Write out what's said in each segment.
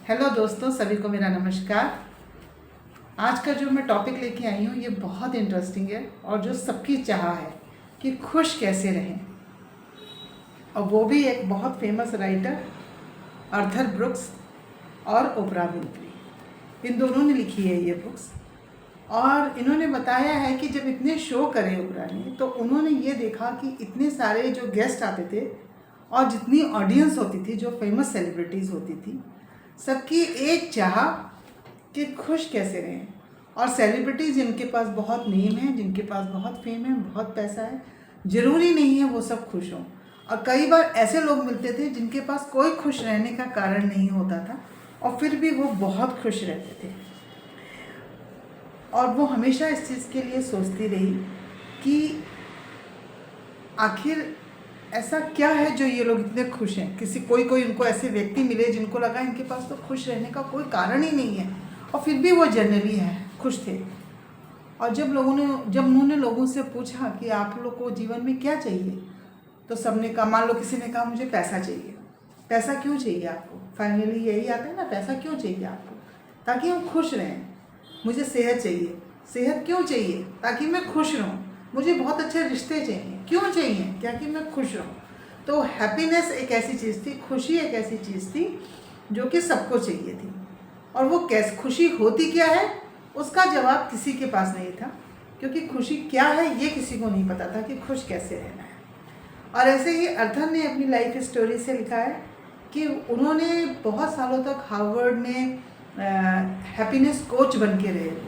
Hello दोस्तों, सभी को मेरा नमस्कार। आज का जो मैं टॉपिक लेके आई हूँ ये बहुत इंटरेस्टिंग है और जो सबकी चाह है कि खुश कैसे रहें। और वो भी एक बहुत फेमस राइटर आर्थर ब्रूक्स और ओपरा विनफ्री, इन दोनों ने लिखी है ये बुक्स। और इन्होंने बताया है कि जब इतने शो करे ओपरा ने, तो उन्होंने ये देखा कि इतने सारे जो गेस्ट आते थे और जितनी ऑडियंस होती थी, जो फेमस सेलिब्रिटीज़ होती थी, सबकी एक चाह कि खुश कैसे रहें। और सेलिब्रिटीज़ जिनके पास बहुत नेम है, जिनके पास बहुत फेम है, बहुत पैसा है, ज़रूरी नहीं है वो सब खुश हों। और कई बार ऐसे लोग मिलते थे जिनके पास कोई खुश रहने का कारण नहीं होता था और फिर भी वो बहुत खुश रहते थे। और वो हमेशा इस चीज़ के लिए सोचती रही कि आखिर ऐसा क्या है जो ये लोग इतने खुश हैं। कोई उनको ऐसे व्यक्ति मिले जिनको लगा इनके पास तो खुश रहने का कोई कारण ही नहीं है और फिर भी वो जनरली है खुश थे। और जब उन्होंने लोगों से पूछा कि आप लोग को जीवन में क्या चाहिए, तो सबने कहा, मान लो किसी ने कहा मुझे पैसा चाहिए। पैसा क्यों चाहिए आपको? फाइनली यही आता है ना, पैसा क्यों चाहिए आपको? ताकि हम खुश रहें। मुझे सेहत चाहिए। सेहत क्यों चाहिए? ताकि मैं खुश रहूँ। मुझे बहुत अच्छे रिश्ते चाहिए। क्यों चाहिए? ताकि मैं खुश रहूँ। तो हैप्पीनेस एक ऐसी चीज़ थी, खुशी एक ऐसी चीज़ थी जो कि सबको चाहिए थी। और वो कैसे खुशी होती क्या है, उसका जवाब किसी के पास नहीं था, क्योंकि खुशी क्या है ये किसी को नहीं पता था कि खुश कैसे रहना है। और ऐसे ही अर्थर ने अपनी लाइफ स्टोरी से लिखा है कि उन्होंने बहुत सालों तक हार्वर्ड में हैप्पीनेस कोच बन के रहे वो।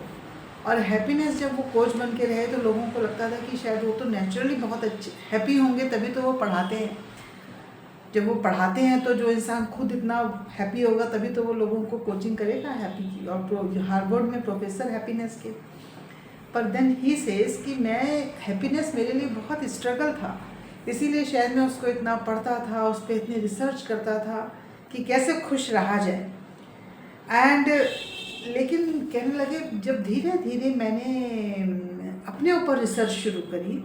और हैप्पीनेस जब वो कोच बन के रहे तो लोगों को लगता था कि शायद वो तो नेचुरली बहुत अच्छे हैप्पी होंगे, तभी तो वो पढ़ाते हैं। जब वो पढ़ाते हैं तो जो इंसान खुद इतना हैप्पी होगा तभी तो वो लोगों को कोचिंग करेगा हैप्पी की। और हार्वर्ड में प्रोफेसर हैप्पीनेस के। पर देन ही सेज कि मैं हैप्पीनेस मेरे लिए बहुत स्ट्रगल था, इसीलिए शायद मैं उसको इतना पढ़ता था, उस पर इतनी रिसर्च करता था कि कैसे खुश रहा जाए। लेकिन कहने लगे, जब धीरे धीरे मैंने अपने ऊपर रिसर्च शुरू करी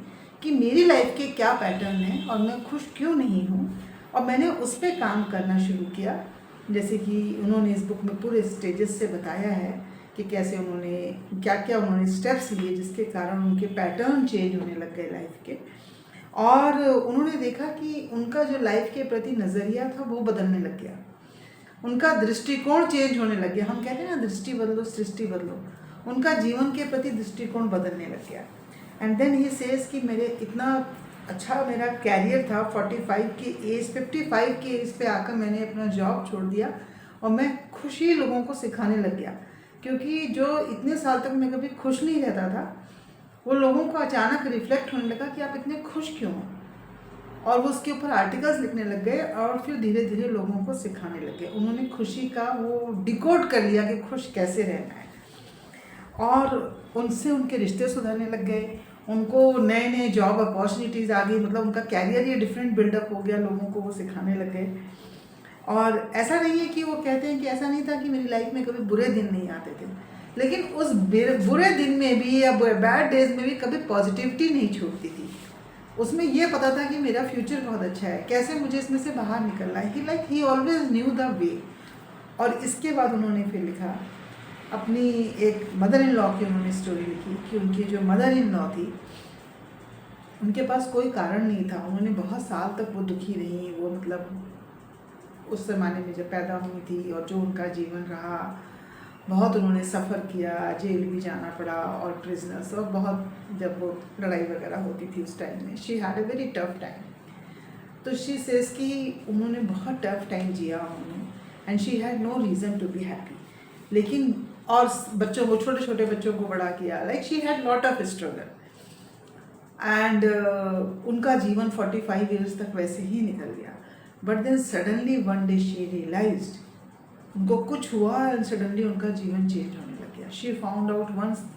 कि मेरी लाइफ के क्या पैटर्न हैं और मैं खुश क्यों नहीं हूँ, और मैंने उस पर काम करना शुरू किया। जैसे कि उन्होंने इस बुक में पूरे स्टेजेस से बताया है कि कैसे उन्होंने स्टेप्स लिए जिसके कारण उनके पैटर्न चेंज होने लग गए लाइफ के। और उन्होंने देखा कि उनका जो लाइफ के प्रति नज़रिया था वो बदलने लग गया, उनका दृष्टिकोण चेंज होने लग गया। हम कहते हैं ना, दृष्टि बदलो सृष्टि बदलो। उनका जीवन के प्रति दृष्टिकोण बदलने लग गया। एंड देन ही सेज कि मेरे इतना अच्छा मेरा कैरियर था, 55 की एज पे आकर मैंने अपना जॉब छोड़ दिया और मैं खुशी लोगों को सिखाने लग गया। क्योंकि जो इतने साल तक मैं कभी खुश नहीं रहता था, वो लोगों को अचानक रिफ्लेक्ट होने लगा कि आप इतने खुश क्यों हो। और वो उसके ऊपर आर्टिकल्स लिखने लग गए और फिर धीरे धीरे लोगों को सिखाने लगे। उन्होंने खुशी का वो डिकोड कर लिया कि खुश कैसे रहना है। और उनसे उनके रिश्ते सुधरने लग गए, उनको नए नए जॉब अपॉर्चुनिटीज़ आ गई, मतलब उनका कैरियर ये डिफरेंट बिल्डअप हो गया, लोगों को वो सिखाने लग गए। और ऐसा नहीं है कि वो कहते हैं कि ऐसा नहीं था कि मेरी लाइफ में कभी बुरे दिन नहीं आते थे, लेकिन उस बुरे दिन में भी या बैड डेज में भी कभी पॉजिटिविटी नहीं छूटती थी। उसमें ये पता था कि मेरा फ्यूचर बहुत अच्छा है, कैसे मुझे इसमें से बाहर निकलना है। ही ऑलवेज न्यू द वे। और इसके बाद उन्होंने फिर लिखा अपनी एक मदर इन लॉ की उन्होंने स्टोरी लिखी कि उनकी जो मदर इन लॉ थी, उनके पास कोई कारण नहीं था, उन्होंने बहुत साल तक वो दुखी रही। वो मतलब उस ज़माने में जब पैदा हुई थी और जो उनका जीवन रहा, बहुत उन्होंने सफ़र किया, जेल भी जाना पड़ा और प्रिजनर्स, और बहुत जब वो लड़ाई वगैरह होती थी उस टाइम में, she had a very tough time. तो शी सेज कि उन्होंने बहुत टफ टाइम जिया उन्होंने, and she had no reason to be happy. लेकिन और बच्चों को, छोटे छोटे बच्चों को बड़ा किया, she had lot of struggle. And उनका जीवन 45 ईयर्स तक वैसे ही निकल गया। But then suddenly one day she realised, उनको कुछ हुआ एंड सडनली उनका जीवन चेंज होने लग गया। शी फाउंड आउट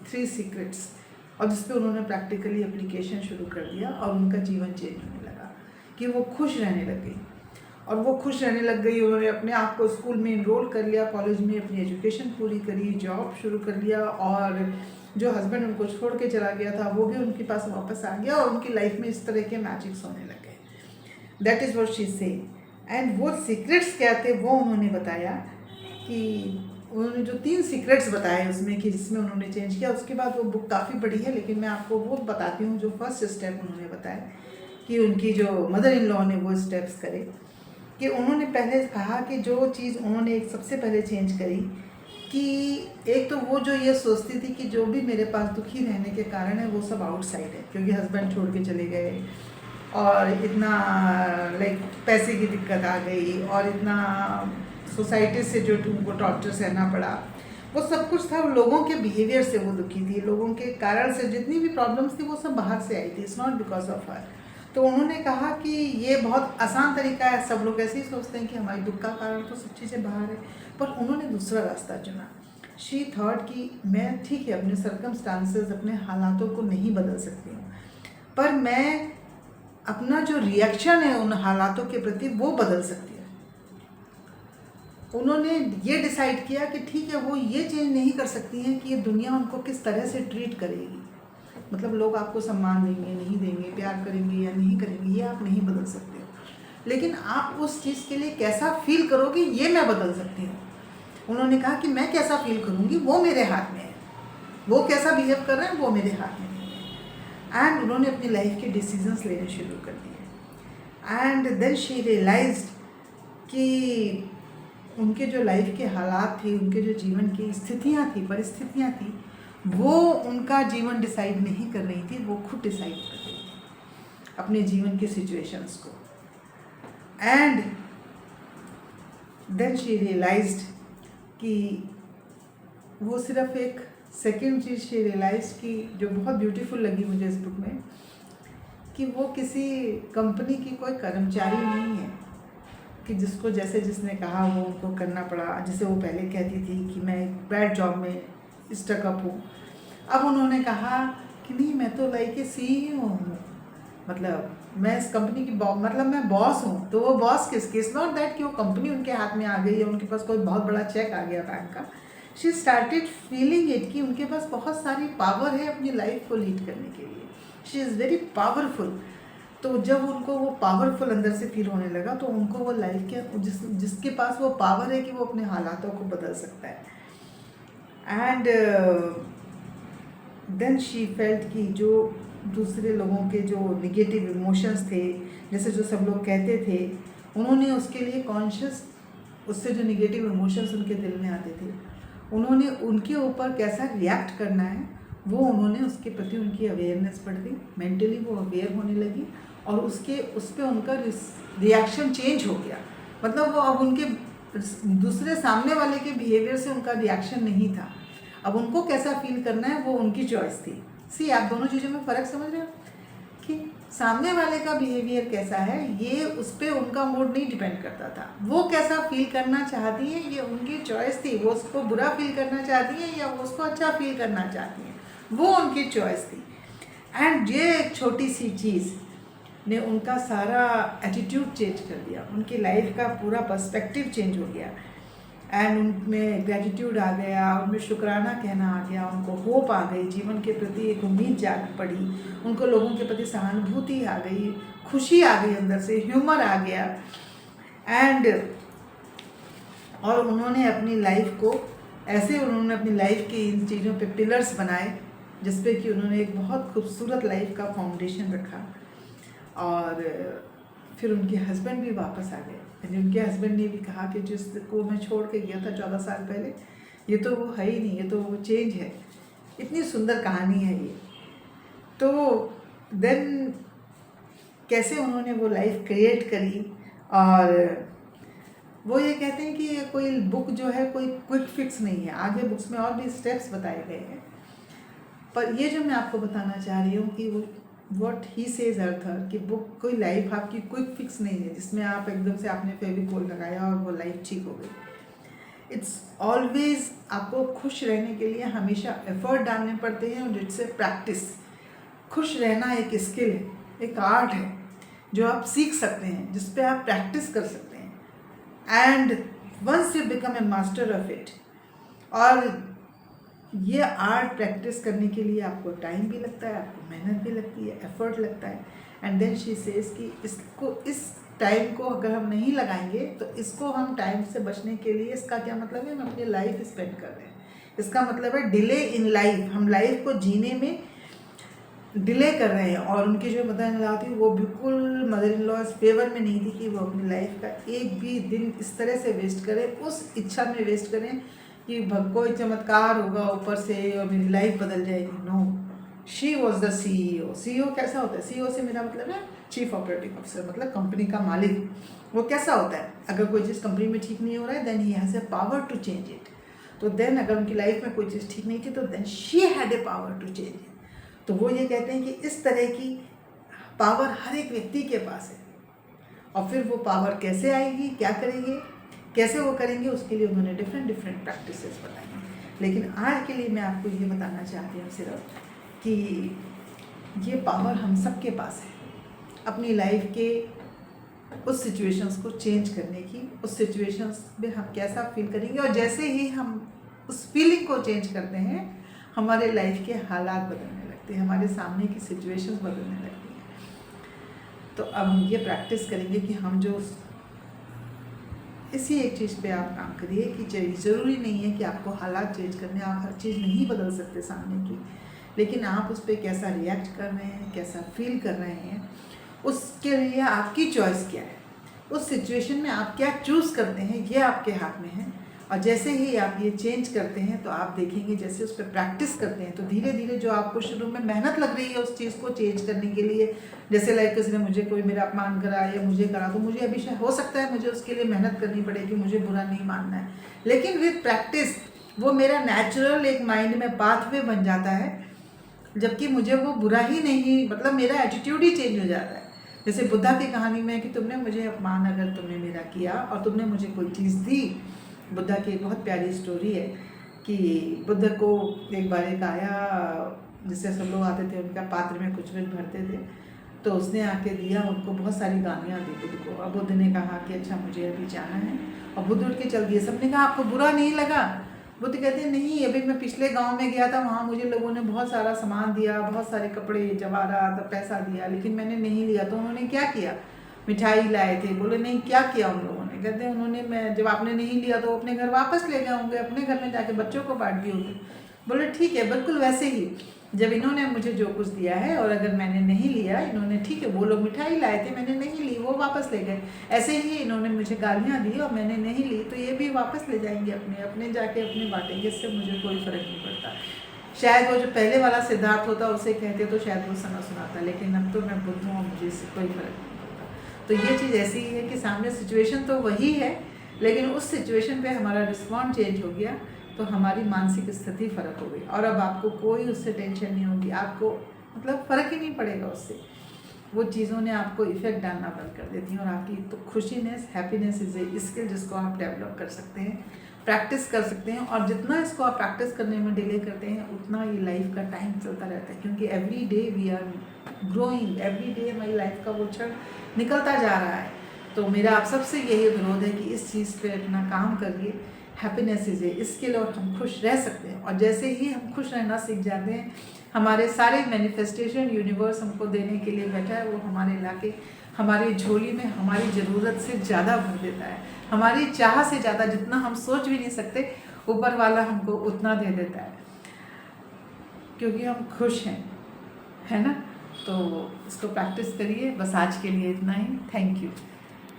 3 सीक्रेट्स, और जिस पे उन्होंने प्रैक्टिकली एप्लीकेशन शुरू कर दिया और उनका जीवन चेंज होने लगा कि वो खुश रहने लग गई। और वो खुश रहने लग गई, उन्होंने अपने आप को स्कूल में इनरोल कर लिया, कॉलेज में अपनी एजुकेशन पूरी करी, जॉब शुरू कर लिया, और जो हस्बैंड उनको छोड़ के चला गया था वो भी उनके पास वापस आ गया, और उनकी लाइफ में इस तरह के मैजिक्स होने लग गए। दैट इज़ व्हाट शी से। एंड वो सीक्रेट्स क्या थे वो उन्होंने बताया कि उन्होंने जो 3 सीक्रेट्स बताए उसमें कि जिसमें उन्होंने चेंज किया। उसके बाद वो बुक काफ़ी बड़ी है, लेकिन मैं आपको वो बताती हूँ जो फर्स्ट स्टेप उन्होंने बताया कि उनकी जो मदर इन लॉ ने वो स्टेप्स करे। कि उन्होंने पहले कहा कि जो चीज़ उन्होंने एक सबसे पहले चेंज करी कि एक तो वो जो ये सोचती थी कि जो भी मेरे पास दुखी रहने के कारण है वो सब आउटसाइड है, क्योंकि हस्बैंड छोड़ के चले गए और इतना लाइक पैसे की दिक्कत आ गई और इतना सोसाइटी से जो उनको टॉर्चर सहना पड़ा, वो सब कुछ था। लोगों के बिहेवियर से वो दुखी थी, लोगों के कारण से जितनी भी प्रॉब्लम्स थी वो सब बाहर से आई थी, it's not because of her. तो उन्होंने कहा कि ये बहुत आसान तरीका है, सब लोग ऐसे ही सोचते हैं कि हमारी दुख का कारण तो सब चीज़ें बाहर है, पर उन्होंने दूसरा रास्ता चुना। शी थॉट कि मैं ठीक है अपने सर्कमस्टांसेस, अपने हालातों को नहीं बदल सकती हूँ, पर मैं अपना जो रिएक्शन है उन हालातों के प्रति वो बदल सकती है। उन्होंने ये डिसाइड किया कि ठीक है वो ये चेंज नहीं कर सकती हैं कि ये दुनिया उनको किस तरह से ट्रीट करेगी, मतलब लोग आपको सम्मान देंगे नहीं देंगे, प्यार करेंगे या नहीं करेंगे, ये आप नहीं बदल सकते हो, लेकिन आप उस चीज़ के लिए कैसा फील करोगे ये मैं बदल सकती हूँ। उन्होंने कहा कि मैं कैसा फील करूँगी वो मेरे हाथ में है, वो कैसा बिहेव कर रहे हैं वो मेरे हाथ में नहीं है। एंड उन्होंने अपनी लाइफ के डिसीजंस लेने शुरू कर दिए। एंड देन शी रियलाइज्ड कि उनके जो लाइफ के हालात थे, उनके जो जीवन की स्थितियाँ थी, परिस्थितियाँ थी, वो उनका जीवन डिसाइड नहीं कर रही थी, वो खुद डिसाइड कर रही थी अपने जीवन के सिचुएशंस को। एंड देन शी रियलाइज्ड कि वो सिर्फ एक सेकेंड चीज़ शी रियलाइज्ड कि जो बहुत ब्यूटीफुल लगी मुझे इस बुक में, कि वो किसी कंपनी की कोई कर्मचारी नहीं है कि जिसको जैसे जिसने कहा वो उनको करना पड़ा। जैसे वो पहले कहती थी कि मैं एक बैड जॉब में स्टक अप हूँ, अब उन्होंने कहा कि नहीं मैं तो लाइक ए CEO हूँ, मतलब मैं इस कंपनी की मतलब मैं बॉस हूँ। तो वो बॉस किसकी, इट्स नॉट दैट कि वो कंपनी उनके हाथ में आ गई है, उनके पास कोई बहुत बड़ा चेक आ गया बैंक का। शी स्टार्टेड फीलिंग इट कि उनके पास बहुत सारी पावर है अपनी लाइफ को लीड करने के लिए, शी इज़ वेरी पावरफुल। तो जब उनको वो पावरफुल अंदर से फील होने लगा तो उनको वो लाइफ के जिसके पास वो पावर है कि वो अपने हालातों को बदल सकता है। एंड देन शी फेल्ट कि जो दूसरे लोगों के जो निगेटिव इमोशंस थे, जैसे जो सब लोग कहते थे, उन्होंने उसके लिए कॉन्शियस, उससे जो निगेटिव इमोशंस उनके दिल में आते थे, उन्होंने उनके ऊपर कैसा रिएक्ट करना है वो उन्होंने उसके प्रति उनकी अवेयरनेस बढ़ गई, मेंटली वो अवेयर होने लगी और उस पर उनका रिएक्शन चेंज हो गया। मतलब वो अब उनके दूसरे सामने वाले के बिहेवियर से उनका रिएक्शन नहीं था, अब उनको कैसा फील करना है वो उनकी चॉइस थी। सी आप दोनों चीज़ों में फ़र्क समझ रहे हो कि सामने वाले का बिहेवियर कैसा है ये उस पर उनका मूड नहीं डिपेंड करता था, वो कैसा फील करना चाहती है ये उनकी चॉइस थी, वो उसको बुरा फील करना चाहती है या वो उसको अच्छा फील करना चाहती हैं, वो उनकी चॉइस थी। एंड ये एक छोटी सी चीज़ ने उनका सारा एटीट्यूड चेंज कर दिया, उनकी लाइफ का पूरा पर्सपेक्टिव चेंज हो गया। एंड उनमें ग्रेटिट्यूड आ गया, उनमें शुक्राना कहना आ गया, उनको होप आ गई, जीवन के प्रति एक उम्मीद जाग पड़ी, उनको लोगों के प्रति सहानुभूति आ गई, खुशी आ गई, अंदर से ह्यूमर आ गया। एंड और उन्होंने अपनी लाइफ को ऐसे उन्होंने अपनी लाइफ की इन चीज़ों पे पिलर्स बनाए जिस पे कि उन्होंने एक बहुत खूबसूरत लाइफ का फाउंडेशन रखा। और फिर उनके हस्बैंड भी वापस आ गए, यानी उनके हस्बैंड ने भी कहा कि जिसको मैं छोड़ के गया था 14 साल पहले, ये तो वो है ही नहीं, ये तो वो चेंज है। इतनी सुंदर कहानी है ये। तो देन कैसे उन्होंने वो लाइफ क्रिएट करी। और वो ये कहते हैं कि कोई बुक जो है कोई क्विक फिक्स नहीं है, आगे बुक्स में और भी स्टेप्स बताए गए हैं, पर ये जो मैं आपको बताना चाह रही हूँ कि वो व्हाट ही सेज अर्थर कि बुक कोई लाइफ आपकी क्विक फिक्स नहीं है जिसमें आप एकदम से आपने फेविकोल लगाया और वो लाइफ ठीक हो गई। इट्स ऑलवेज आपको खुश रहने के लिए हमेशा एफर्ट डालने पड़ते हैं और इट्स ए प्रैक्टिस। खुश रहना एक स्किल है, एक आर्ट है जो आप सीख सकते हैं, जिस पे आप प्रैक्टिस कर सकते हैं। And once you become a master of it, और ये आर्ट प्रैक्टिस करने के लिए आपको टाइम भी लगता है, आपको मेहनत भी लगती है, एफर्ट लगता है। एंड देन शी सेज कि इसको इस टाइम को अगर हम नहीं लगाएंगे तो इसको हम टाइम से बचने के लिए, इसका क्या मतलब है, हम अपनी लाइफ स्पेंड कर रहे हैं। इसका मतलब है डिले इन लाइफ, हम लाइफ को जीने में डिले कर रहे हैं। और उनकी जो मदर इन लॉ थी वो बिल्कुल मदर इन लॉ फेवर में नहीं थी कि वो अपनी लाइफ का एक भी दिन इस तरह से वेस्ट करें, उस इच्छा में वेस्ट करें कि कोई चमत्कार होगा ऊपर से और मेरी लाइफ बदल जाएगी। No, she was the CEO। CEO कैसा होता है? CEO से मेरा मतलब है चीफ ऑपरेटिंग ऑफिसर, मतलब कंपनी का मालिक। वो कैसा होता है? अगर कोई चीज़ कंपनी में ठीक नहीं हो रहा है, then he has a power to change it. तो देन अगर उनकी लाइफ में कोई चीज़ ठीक नहीं थी तो then she had a power to change it. तो वो ये कहते हैं कि इस तरह की पावर हर एक व्यक्ति के पास है। और फिर वो पावर कैसे आएगी, क्या करेंगे, कैसे वो करेंगे, उसके लिए उन्होंने डिफरेंट प्रैक्टिसेस बताई हैं। लेकिन आज के लिए मैं आपको ये बताना चाहती हूँ सिर्फ कि ये पावर हम सबके पास है अपनी लाइफ के उस सिचुएशंस को चेंज करने की। उस सिचुएशंस में हम कैसा फील करेंगे, और जैसे ही हम उस फीलिंग को चेंज करते हैं हमारे लाइफ के हालात बदलने लगते हैं, हमारे सामने की सिचुएशंस बदलने लगती हैं। तो अब हम ये प्रैक्टिस करेंगे कि हम जो इसी एक चीज़ पे आप काम करिए कि ज़रूरी नहीं है कि आपको हालात चेंज करने, आप हर चीज़ नहीं बदल सकते सामने की, लेकिन आप उस पर कैसा रिएक्ट कर रहे हैं, कैसा फील कर रहे हैं, उसके लिए आपकी चॉइस क्या है। उस सिचुएशन में आप क्या चूज़ करते हैं ये आपके हाथ में है। और जैसे ही आप ये चेंज करते हैं तो आप देखेंगे, जैसे उस पर प्रैक्टिस करते हैं तो धीरे धीरे जो आपको शुरू में मेहनत लग रही है उस चीज़ को चेंज करने के लिए, जैसे लाइक किसी ने मुझे कोई मेरा अपमान करा या मुझे करा, तो मुझे अभी हो सकता है मुझे उसके लिए मेहनत करनी पड़ेगी, मुझे बुरा नहीं मानना है। लेकिन विद प्रैक्टिस वो मेरा नेचुरल एक माइंड में पाथवे बन जाता है, जबकि मुझे वो बुरा ही नहीं, मतलब मेरा एटीट्यूड ही चेंज हो जाता है। जैसे बुद्धा की कहानी में कि तुमने मुझे अपमान अगर तुमने मेरा किया और तुमने मुझे कोई चीज़ दी, बुद्धा की एक बहुत प्यारी स्टोरी है कि बुद्ध को एक बार एक आया, जिससे सब लोग आते थे उनका पात्र में कुछ भी भरते थे, तो उसने आके दिया, उनको बहुत सारी गालियाँ दी बुद्ध को। अब बुद्ध ने कहा कि अच्छा मुझे अभी जाना है, और बुद्ध उठ के चल दिए। सबने कहा आपको बुरा नहीं लगा? बुद्ध कहते हैं नहीं, अभी मैं पिछले गांव में गया था, वहाँ मुझे लोगों ने बहुत सारा सामान दिया, बहुत सारे कपड़े, जवाहरात, पैसा दिया, लेकिन मैंने नहीं लिया। तो उन्होंने क्या किया? मिठाई लाए थे। बोले नहीं, क्या किया उन लोगों ने? कहते हैं उन्होंने, मैं जब आपने नहीं लिया तो अपने घर वापस ले गए होंगे, अपने घर में जाके बच्चों को बांट दिए होंगे। बोले ठीक है, बिल्कुल वैसे ही जब इन्होंने मुझे जो कुछ दिया है और अगर मैंने नहीं लिया, इन्होंने ठीक है, वो लोग मिठाई लाए थे, मैंने नहीं ली, वो वापस ले गए। ऐसे ही इन्होंने मुझे गालियाँ दी और मैंने नहीं ली, तो ये भी वापस ले जाएंगे, अपने अपने जाके अपने बांटेंगे, इससे मुझे कोई फ़र्क नहीं पड़ता। शायद वो जो पहले वाला सिद्धार्थ होता उसे कहते तो शायद वो सना सुनाता, लेकिन अब तो मैं बुद्ध हूँ और मुझे इससे कोई फ़र्क नहीं पड़ता। तो ये चीज़ ऐसी ही है कि सामने सिचुएशन तो वही है, लेकिन उस सिचुएशन पे हमारा रिस्पॉन्ड चेंज हो गया तो हमारी मानसिक स्थिति फ़र्क हो गई, और अब आपको कोई उससे टेंशन नहीं होगी, आपको मतलब फ़र्क ही नहीं पड़ेगा उससे। वो चीज़ों ने आपको इफ़ेक्ट डालना बंद कर देती हैं, और आपकी तो खुशीनेस, हैप्पीनेस इज़ ए स्किल जिसको आप डेवलप कर सकते हैं, प्रैक्टिस कर सकते हैं। और जितना इसको आप प्रैक्टिस करने में डिले करते हैं उतना ये लाइफ का टाइम चलता रहता है, क्योंकि every day we are growing, every day हमारी लाइफ का वो क्षण निकलता जा रहा है। तो मेरा आप सबसे यही अनुरोध है कि इस चीज़ पे अपना काम करिए। हैप्पीनेस इज़ ए स्किल, और हम खुश रह सकते हैं। और जैसे ही हम खुश रहना सीख जाते हैं, हमारे सारे मैनिफेस्टेशन यूनिवर्स हमको देने के लिए बैठा है, वो हमारे लाके हमारी झोली में हमारी ज़रूरत से ज़्यादा भर देता है, हमारी चाह से ज़्यादा, जितना हम सोच भी नहीं सकते ऊपर वाला हमको उतना दे देता है, क्योंकि हम खुश हैं, है ना। तो इसको प्रैक्टिस करिए। बस आज के लिए इतना ही। Thank you.